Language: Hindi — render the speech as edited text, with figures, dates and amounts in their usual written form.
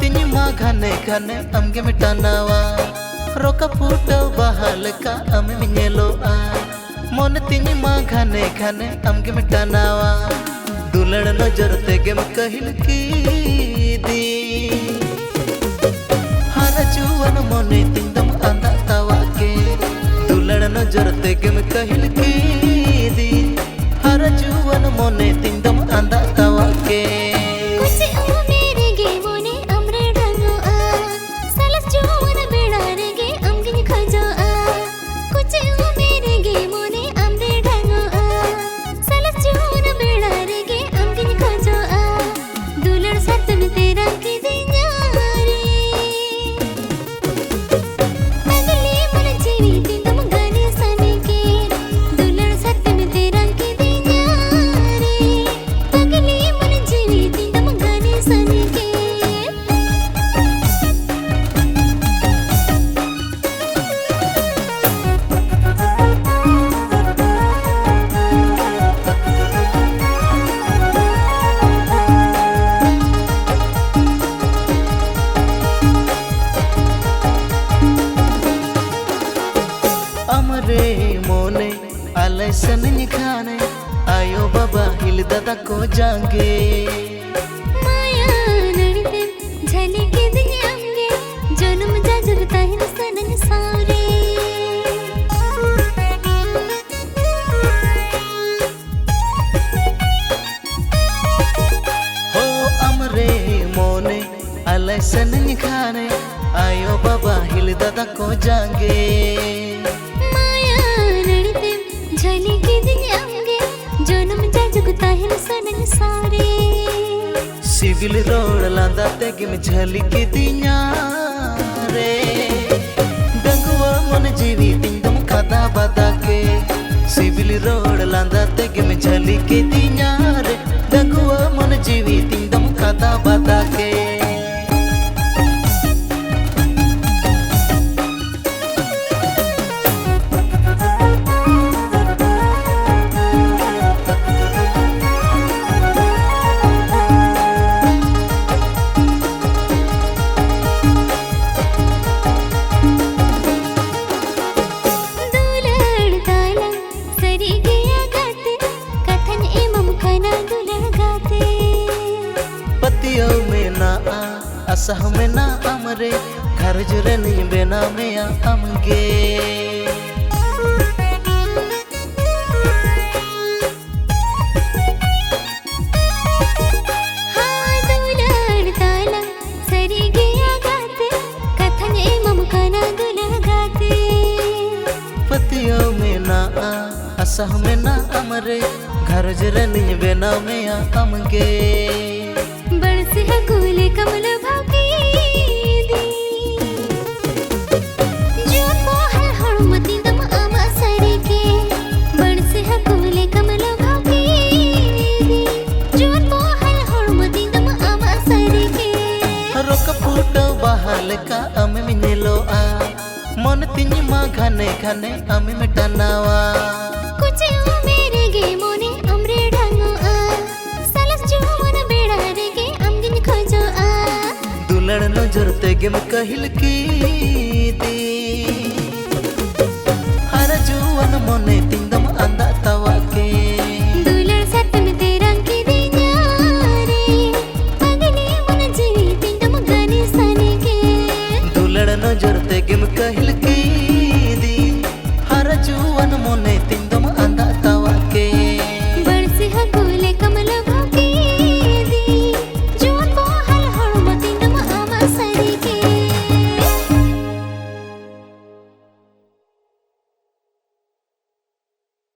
तिनी मा घने घने अमगे मिटानावा रोका फूटो बहाल का अमे मिनेलोआ मन तिनी मा घने घने अमगे मिटानावा दुलड़ नजर तेगेम कहिल की दी हर जुवन मोने तिंदम अंदा तावा के दुलड़ नजर तेगेम कहिल की दी हर जुवन मोने तिंदम अंदा तावा के अमरे मोने आले सननी खाने आयो बाबा हिल दादा को जांगे माया नड़ते झले के दिन आंगे जन्म जाजब ताहिन सनन सारे हो अमरे मोने आले सननी खाने आयो बाबा हिल दादा को जांगे झली के दिन आंगे जन्म जाजब ताहिन सनन सारे सिविल रोड लांदा तेगिम झली के दिया रे गंगवा मन जीवी तिंदम खादा बादा के सिविल रोड लांदा तेगिम झली के दिया रे गंगवा मन जीवी तिंदम खादा बादा के असह में ना अमरे घर जुरे नहीं बेना में अमगे हाँ दुलड़ ताला सरी गया गाते कथन एमम खाना दुलड़ गाते पतियों में ना असह में ना अमरे घर जुरे नहीं बेना में अमगे बरस है कूले कमल भागी दी जो कोहल हड़मती दम आमा सरी के बरस है कूले कमल भागी दी जो कोहल हड़मती दम आमा सरी के रोक फूटो बहाल का अमे मिनेलोआ मन तिनी मा घने घने अमे मिटानावा कुछ मेरे गे मोने अमरे ढंगो सलस जो मन बेड़ा रे गे अमगिन खोजो दुलड़ नजर तेगेम कहिल की दी हर जुवन मोने तिंदम अंदा